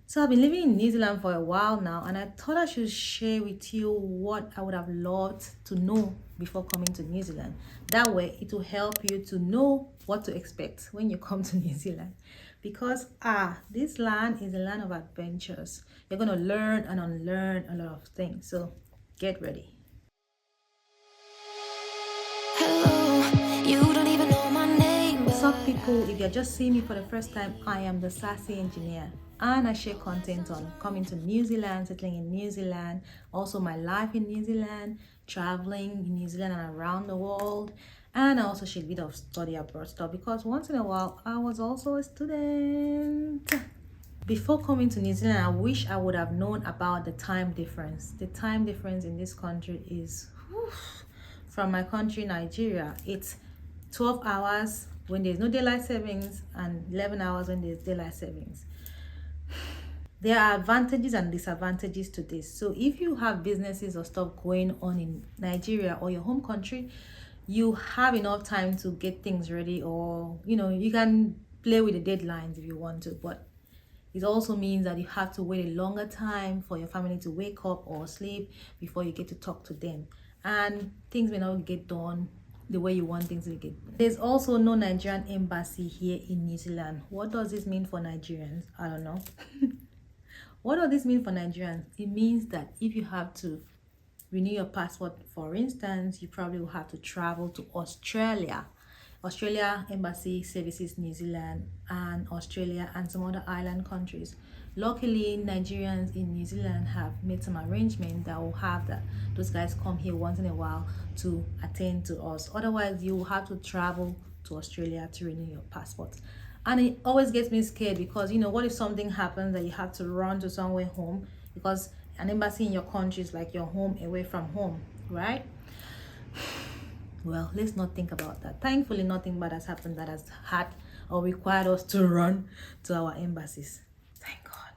So I've been living in New Zealand for a while now, and I thought I should share with you what I would have loved to know before coming to New Zealand. That way it will help you to know what to expect when you come to New Zealand. Because this land is a land of adventures. You're going to learn and unlearn a lot of things. So get ready. Hello, you don't even know my name. What's up, people? If you're just seeing me for the first time, I am the Sassy engineer, and I share content on coming to New Zealand, settling in New Zealand, also my life in New Zealand, traveling in New Zealand and around the world, and I also share a bit of study abroad stuff because once in a while I was also a student. Before coming to New Zealand, I wish I would have known about the time difference. The time difference in this country is from my country, Nigeria. It's 12 hours when there's no daylight savings and 11 hours when there's daylight savings. There are advantages and disadvantages to this. So if you have businesses or stuff going on in Nigeria or your home country, you have enough time to get things ready, or you can play with the deadlines if you want to, but it also means that you have to wait a longer time for your family to wake up or sleep before you get to talk to them, and things may not get done the way you want things to get. There's also no Nigerian embassy here in New Zealand. What does this mean for Nigerians? I don't know. What does this mean for Nigerians? It means that if you have to renew your passport, for instance, you probably will have to travel to Australia. Australia embassy services New Zealand and Australia and some other island countries. Luckily, Nigerians in New Zealand have made some arrangement that will have those guys come here once in a while to attend to us. Otherwise, you will have to travel to Australia to renew your passport. And it always gets me scared because what if something happens that you have to run to somewhere home, because an embassy in your country is like your home away from home, right? Well, let's not think about that. Thankfully, nothing bad has happened that has had or required us to run to our embassies. Thank God.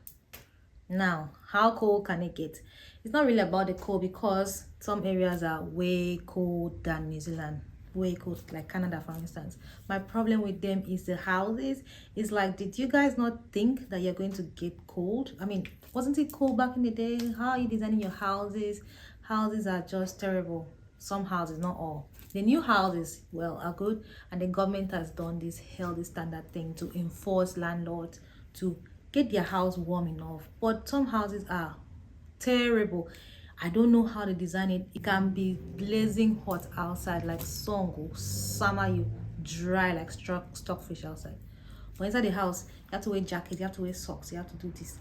Now, how cold can it get? It's not really about the cold because some areas are way cold than New Zealand. Way cold, like Canada, for instance. My problem with them is the houses. It's like, did you guys not think that you're going to get cold? I mean, wasn't it cold back in the day? How are you designing your houses? Houses are just terrible. Some houses, not all. The new houses, well, are good, and the government has done this healthy standard thing to enforce landlords to get their house warm enough. But some houses are terrible. I don't know how to design it. It can be blazing hot outside, like sun go summer you dry like stockfish outside. But inside the house, you have to wear jackets, you have to wear socks, you have to do this.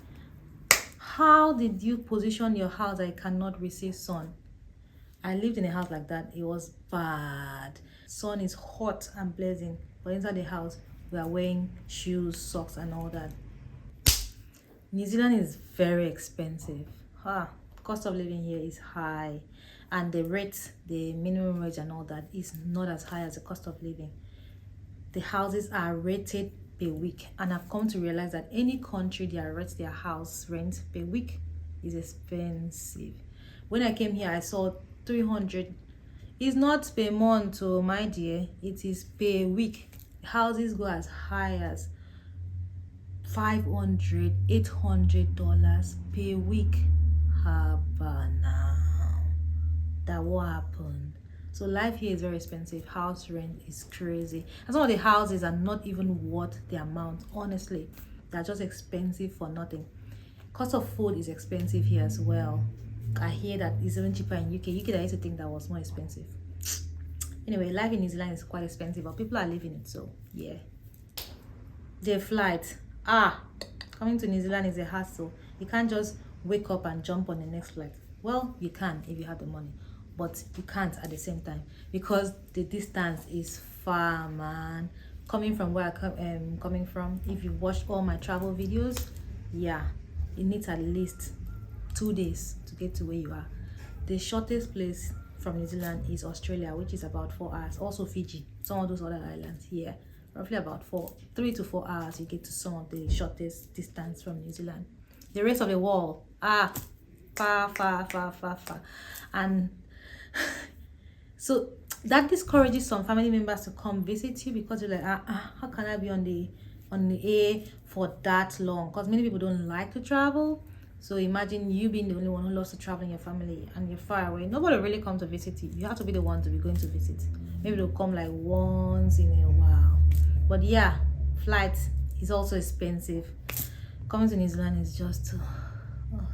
How did you position your house that it cannot receive sun? I lived in a house like that. It was bad. Sun is hot and blazing, but inside the house we are wearing shoes, socks, and all that. New Zealand is very expensive. Cost of living here is high, and the rates, the minimum wage and all that is not as high as the cost of living. The houses are rated per week, and I've come to realize that any country that rates their house rent per week is expensive. When I came here, I saw 300. It's not per month, oh my dear, it is per week. Houses go as high as $500, $800 per week. Now that what happened? So life here is very expensive. House rent is crazy, and some of the houses are not even worth the amount. Honestly, they're just expensive for nothing. Cost of food is expensive here as well. I hear that it's even cheaper in UK. I used to think that was more expensive. Anyway, life in New Zealand is quite expensive, but people are living it, so yeah. The flight. Coming to New Zealand is a hassle. You can't just wake up and jump on the next flight. Well, you can if you have the money, but you can't at the same time because the distance is far, man. Coming from where I'm coming from, if you watched all my travel videos, yeah, it needs at least 2 days to get to where you are. The shortest place from New Zealand is Australia, which is about 4 hours. Also Fiji, some of those other islands here, roughly about 3 to 4 hours you get to some of the shortest distance from New Zealand. The rest of the world, far, and so that discourages some family members to come visit you because you're like, how can I be on the on the air for that long, because many people don't like to travel. So imagine you being the only one who loves to travel in your family and you're far away. Nobody really comes to visit you. You have to be the one to be going to visit. Maybe they'll come like once in a while. But yeah, flight is also expensive. Coming to New Zealand is just oh,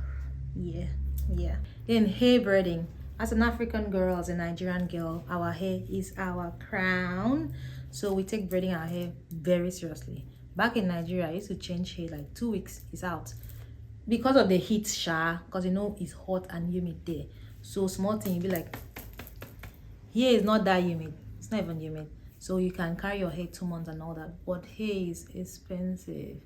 yeah, yeah. Then hair braiding. As an African girl, as a Nigerian girl, our hair is our crown. So we take braiding our hair very seriously. Back in Nigeria, I used to change hair like 2 weeks, it's out. Because of the heat, because you know it's hot and humid there. So small thing, you be like, here is not that humid. It's not even humid. So you can carry your hair 2 months and all that. But hair is expensive.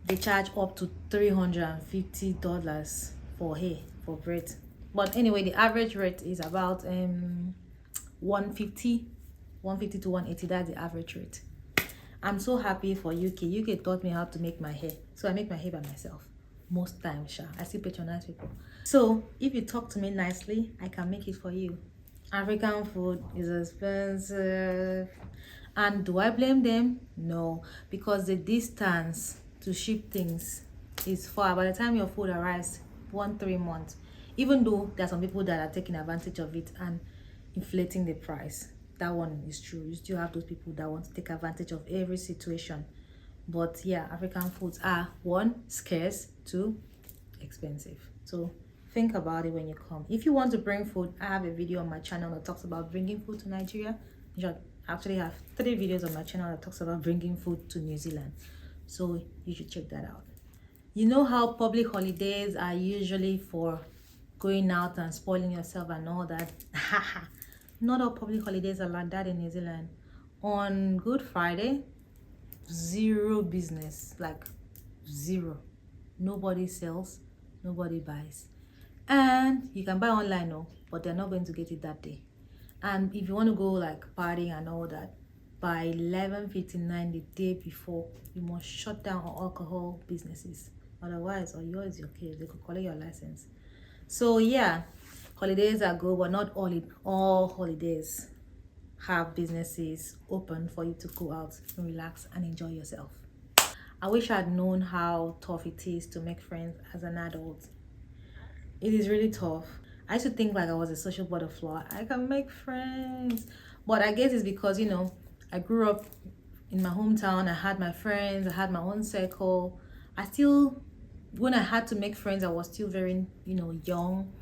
They charge up to $350 for hair, for braid. But anyway, the average rate is about 150 to 180. That's the average rate. I'm so happy for UK taught me how to make my hair, so I make my hair by myself most times. I still patronize people. So if you talk to me nicely, I can make it for you. African food is expensive, and do I blame them? No, because the distance to ship things is far. By the time your food arrives, 3 months, even though there are some people that are taking advantage of it and inflating the price. That one is true. You still have those people that want to take advantage of every situation. But yeah, African foods are 1, scarce, 2, expensive. So think about it when you come. If you want to bring food, I have a video on my channel that talks about bringing food to Nigeria. I actually have 3 videos on my channel that talks about bringing food to New Zealand. So you should check that out. You know how public holidays are usually for going out and spoiling yourself and all that? Not all public holidays are like that in New Zealand. On Good Friday, zero business, like zero. Nobody sells, nobody buys. And you can buy online, no, but they're not going to get it that day. And if you want to go like partying and all that, by 11:59 the day before, you must shut down all alcohol businesses. Otherwise, or yours is your case, they could collect your license. So yeah, holidays are good, but not all holidays have businesses open for you to go out and relax and enjoy yourself. I wish I'd known how tough it is to make friends as an adult. It is really tough. I used to think like I was a social butterfly. I can make friends. But I guess it's because, you know, I grew up in my hometown. I had my friends. I had my own circle. When I had to make friends, I was still very, you know, young.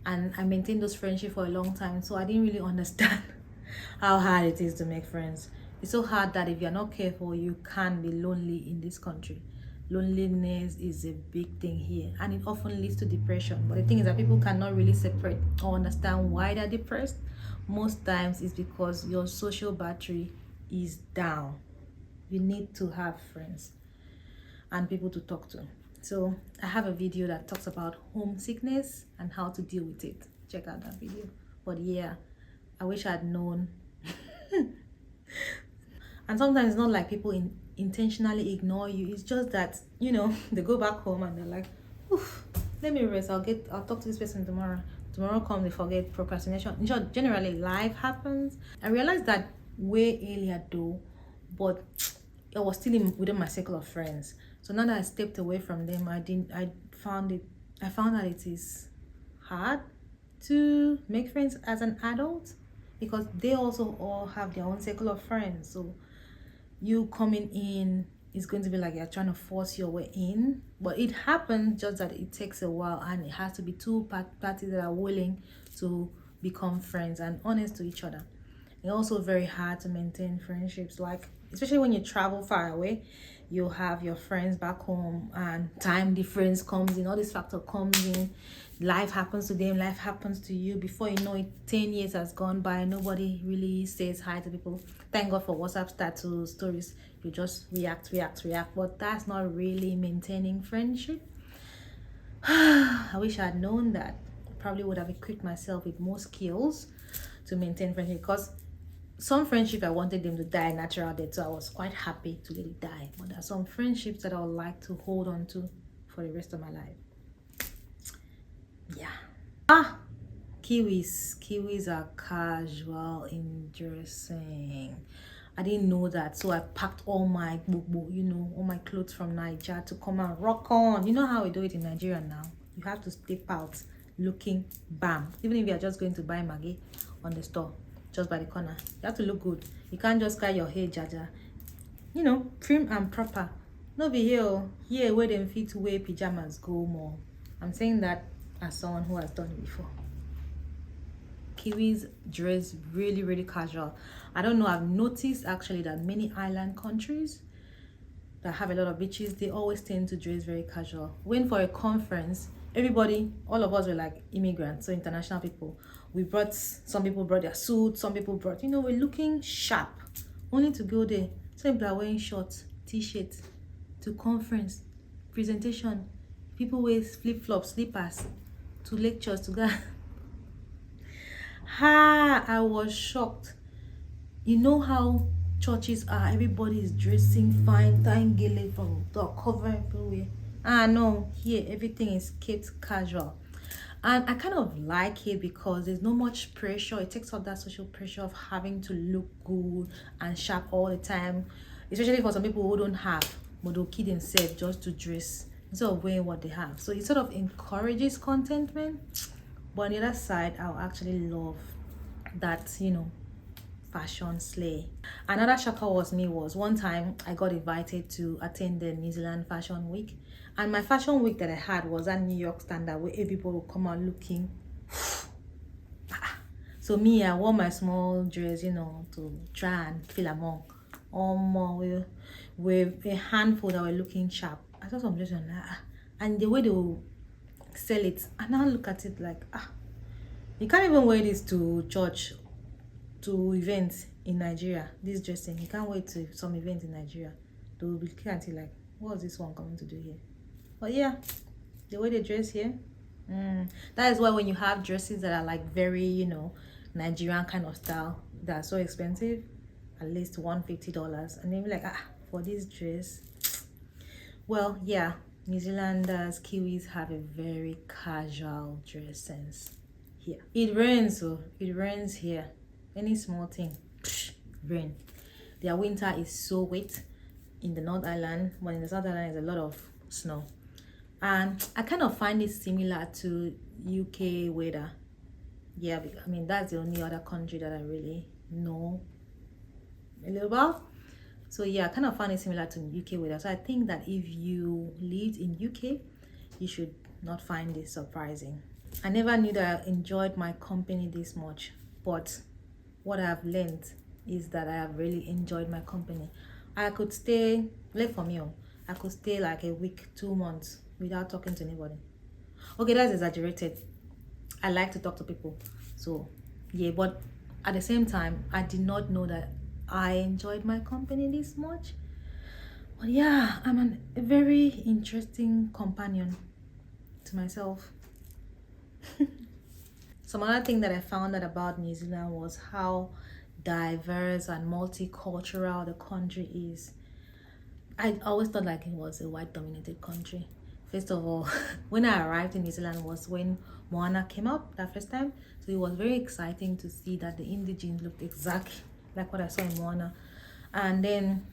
And I maintained those friendships for a long time. So I didn't really understand how hard it is to make friends. It's so hard that if you're not careful, you can be lonely in this country. Loneliness is a big thing here, and it often leads to depression. But the thing is that people cannot really separate or understand why they're depressed. Most times it's because your social battery is down. You need to have friends and people to talk to. So I have a video that talks about homesickness and how to deal with it. Check out that video. But yeah, I wish I'd known. And sometimes it's not like people intentionally ignore you. It's just that, you know, they go back home and they're like, oof, let me rest. I'll talk to this person tomorrow. Tomorrow comes, they forget. Procrastination. In short, generally life happens. I realized that way earlier though, but I was still within my circle of friends. So now that I stepped away from them, I found that it is hard to make friends as an adult, because they also all have their own circle of friends. So you coming in is going to be like you're trying to force your way in. But it happens, just that it takes a while, and it has to be two parties that are willing to become friends and honest to each other. It's also very hard to maintain friendships, like especially when you travel far away. You have your friends back home and time difference comes in, all this factor comes in. Life happens to them, life happens to you. Before you know it, 10 years has gone by. Nobody really says hi to people. Thank God for WhatsApp status stories. You just react. But that's not really maintaining friendship. I wish I had known that. Probably would have equipped myself with more skills to maintain friendship, because some friendship I wanted them to die natural death, so I was quite happy to let it die. But there are some friendships that I would like to hold on to for the rest of my life. Yeah. Kiwis are casual in dressing. I didn't know that, so I packed all my gbogbo, you know, all my clothes from Nigeria to come and rock on. You know how we do it in Nigeria now. You have to step out looking bam. Even if you're just going to buy Maggi on the store, just by the corner, you have to look good. You can't just carry your hair jaja. You know, prim and proper. No be here where them fit wear pajamas go more. I'm saying that as someone who has done it before. Kiwis dress really, really casual. I don't know, I've noticed actually that many island countries that have a lot of beaches, they always tend to dress very casual. When for a conference, everybody, all of us were like immigrants, so international people. Some people brought their suits, some people brought, you know, we're looking sharp, only to go there. Some people are wearing shorts, t-shirts to conference, presentation. People wear flip-flops, slippers to lectures to go. I was shocked. You know how churches are, everybody is dressing fine, tying gele from the cover everywhere. No, here everything is kept casual. And I kind of like it because there's no much pressure. It takes out that social pressure of having to look good and sharp all the time, especially for some people who don't have, but they'll kid themselves just to dress instead of wearing what they have. So it sort of encourages contentment. But on the other side, I'll actually love that, you know, fashion slay. Another shocker was one time I got invited to attend the New Zealand Fashion Week, and my fashion week that I had was at New York standard where everybody would come out looking. So me, I wore my small dress, you know, to try and feel among more with a handful that were looking sharp. I saw some dresses and the way they will sell it, and now look at it like you can't even wear this to church, to events in Nigeria. This dressing, you can't wear to some events in Nigeria. They will be looking at it like, what's this one coming to do here? But yeah, the way they dress here, that is why when you have dresses that are like very, you know, Nigerian kind of style, that are so expensive, at least $150, and they'll be like, for this dress. Well, yeah, New Zealanders, Kiwis have a very casual dress sense here. It rains, so it rains here. Any small thing, rain. Their winter is so wet in the North Island, but in the South Island is a lot of snow. And I kind of find it similar to UK weather. Yeah, because, I mean, that's the only other country that I really know a little about. So yeah, I kind of find it similar to UK weather. So I think that if you lived in UK, you should not find this surprising. I never knew that I enjoyed my company this much, but what I've learned is that I have really enjoyed my company. I could stay, late for me, I could stay like a week, 2 months without talking to anybody. Okay, that's exaggerated. I like to talk to people. So yeah, but at the same time, I did not know that I enjoyed my company this much. But yeah, I'm a very interesting companion to myself. Some other thing that I found out about New Zealand was how diverse and multicultural the country is. I always thought like it was a white dominated country. First of all, when I arrived in New Zealand was when Moana came out that first time. So it was very exciting to see that the indigenes looked exactly like what I saw in Moana. And then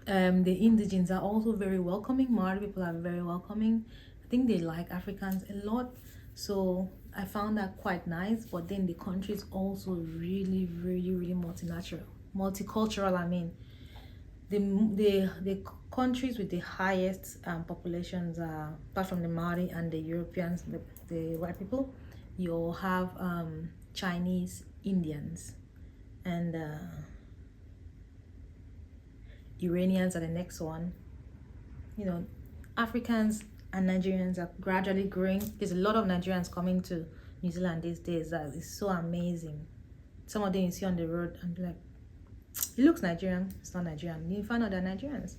the indigenes are also very welcoming. Maori people are very welcoming. I think they like Africans a lot. So I found that quite nice. But then the country is also really, really, really multicultural. I mean, the countries with the highest populations are, apart from the Maori and the Europeans, the white people, you all have Chinese, Indians, and Iranians are the next one. You know, Africans and Nigerians are gradually growing. There's a lot of Nigerians coming to New Zealand these days. That is so amazing. Some of them you see on the road and be like, it looks Nigerian, it's not Nigerian. You find out they're Nigerians.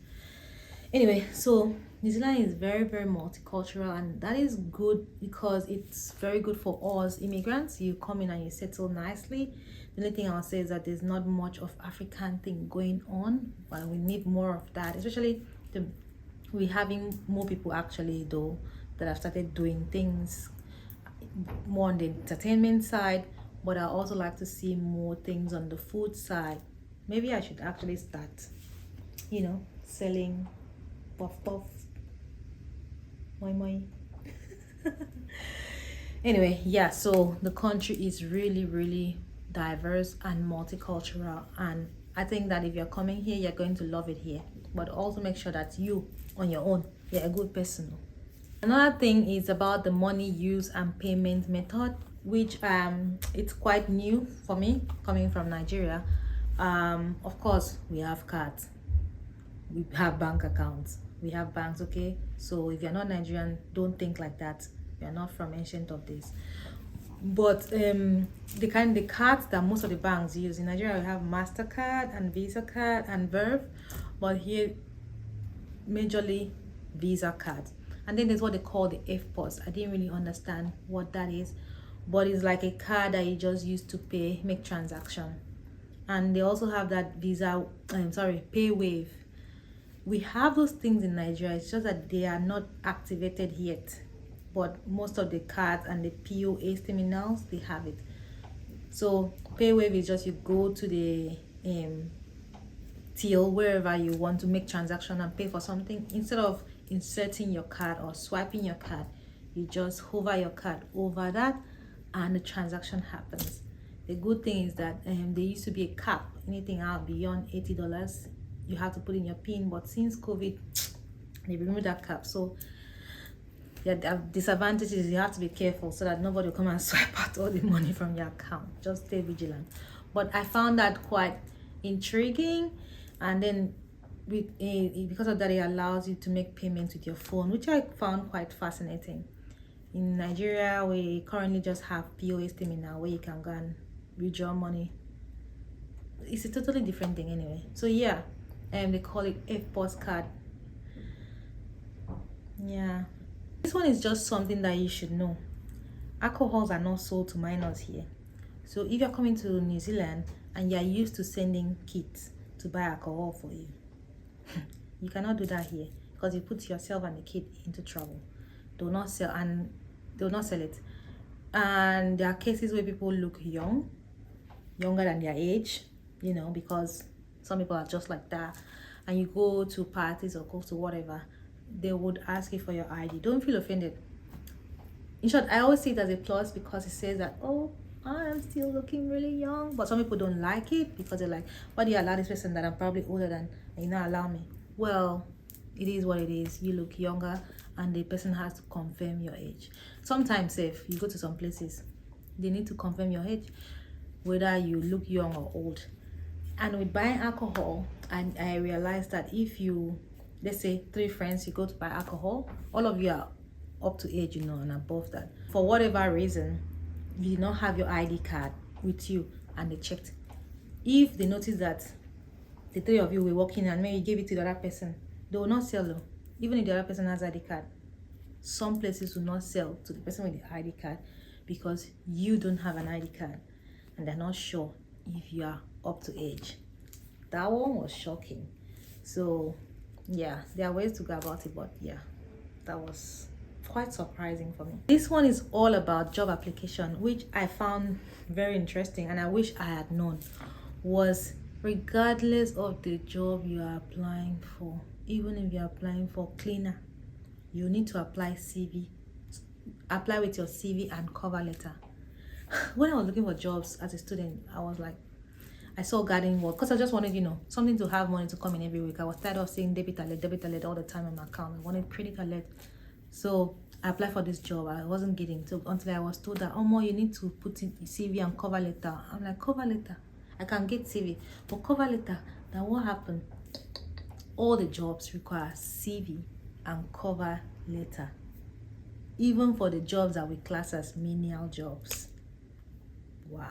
Anyway, so New Zealand is very, very multicultural, and that is good because it's very good for us immigrants. You come in and you settle nicely. The only thing I'll say is that there's not much of African thing going on, but we need more of that, especially we're having more people actually though that have started doing things more on the entertainment side, but I also like to see more things on the food side. Maybe I should actually start, selling puff puff, moi moi. Anyway, yeah, so the country is really, really diverse and multicultural, and I think that if you're coming here, you're going to love it here. But also make sure that you, on your own, you're a good person. Another thing is about the money use and payment method, which it's quite new for me coming from Nigeria. Of course, we have cards, we have bank accounts, we have banks. Okay, so if you're not Nigerian, don't think like that. You're not from ancient of days. But the cards that most of the banks use in Nigeria, we have MasterCard and Visa card and Verve, but here majorly Visa cards. And then there's what they call the FPOS. I didn't really understand what that is, but it's like a card that you just use to make transaction. And they also have that Visa, Pay Wave. We have those things in Nigeria. It's just that they are not activated yet. But most of the cards and the POS terminals, they have it. So PayWave is just you go to the till wherever you want to make transaction and pay for something. Instead of inserting your card or swiping your card, you just hover your card over that and the transaction happens. The good thing is that there used to be a cap. Anything out beyond $80, you have to put in your PIN. But since COVID, they removed that cap. So the disadvantage is you have to be careful so that nobody will come and swipe out all the money from your account. Just stay vigilant. But I found that quite intriguing, and then because of that, it allows you to make payments with your phone, which I found quite fascinating. In Nigeria, we currently just have POS terminal where you can go and withdraw money. It's a totally different thing anyway. So yeah, they call it FPOS card. Yeah. This one is just something that you should know. Alcohols are not sold to minors here. So if you're coming to New Zealand and you're used to sending kids to buy alcohol for you, you cannot do that here, because you put yourself and the kid into trouble. They will not sell it. And there are cases where people look younger than their age, because some people are just like that. And you go to parties or go to whatever, they would ask you for your ID. Don't feel offended. In short, I always see it as a plus because it says that, oh, I am still looking really young. But some people don't like it because they're like, why do you allow this person that I'm probably older than and you not allow me? Well, it is what it is. You look younger and the person has to confirm your age. Sometimes if you go to some places, they need to confirm your age, whether you look young or old. And with buying alcohol, and I realized that if you, let's say 3 friends, you go to buy alcohol, all of you are up to age, and above that. For whatever reason, you did not have your ID card with you and they checked. If they notice that the 3 of you were walking and maybe you gave it to the other person, they will not sell you, even if the other person has ID card. Some places will not sell to the person with the ID card because you don't have an ID card and they're not sure if you are up to age. That one was shocking. So yeah, there are ways to go about it, but yeah, that was quite surprising for me. This one is all about job application, which I found very interesting, and I wish I had known was regardless of the job you are applying for, even if you're applying for cleaner, you need to apply with your CV and cover letter. When I was looking for jobs as a student, I was like, I saw gardening work because I just wanted, something to have money to come in every week. I was tired of seeing debit alert all the time on my account. I wanted credit alert. So I applied for this job. I wasn't getting to until I was told that, oh, more you need to put in CV and cover letter. I'm like, cover letter? I can get CV, but cover letter. Then what happened? All the jobs require CV and cover letter, even for the jobs that we class as menial jobs. Wow.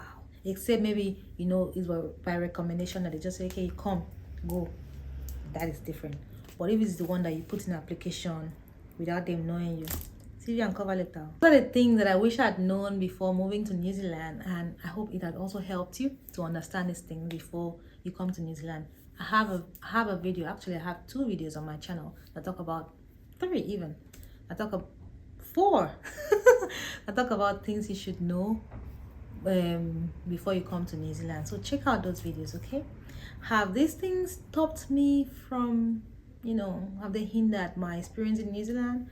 Except maybe, it's by recommendation that they just say, okay, come, go. That is different. But if it's the one that you put in application without them knowing you, CV and cover letter. Those are the things that I wish I had known before moving to New Zealand, and I hope it had also helped you to understand this thing before you come to New Zealand. I have a video, actually I have 2 videos on my channel that talk about 3 even. I talk about 4. I talk about things you should know before you come to New Zealand. So check out those videos, okay? Have these things stopped me from, have they hindered my experience in New Zealand?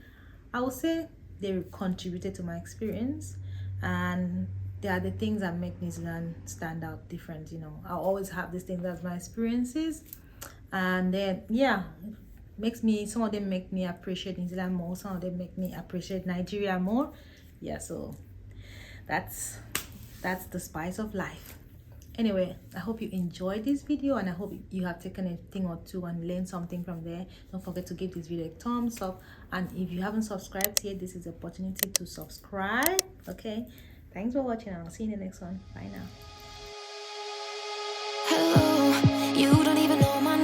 I would say they contributed to my experience, and they are the things that make New Zealand stand out different. I always have these things as my experiences, and then yeah, makes me, some of them make me appreciate New Zealand more, some of them make me appreciate Nigeria more. Yeah, so that's the spice of life. Anyway, I hope you enjoyed this video, and I hope you have taken a thing or two and learned something from there. Don't forget to give this video a thumbs up, and if you haven't subscribed yet, this is the opportunity to subscribe. Okay, thanks for watching, and I'll see you in the next one. Bye now. Hello, you don't even know my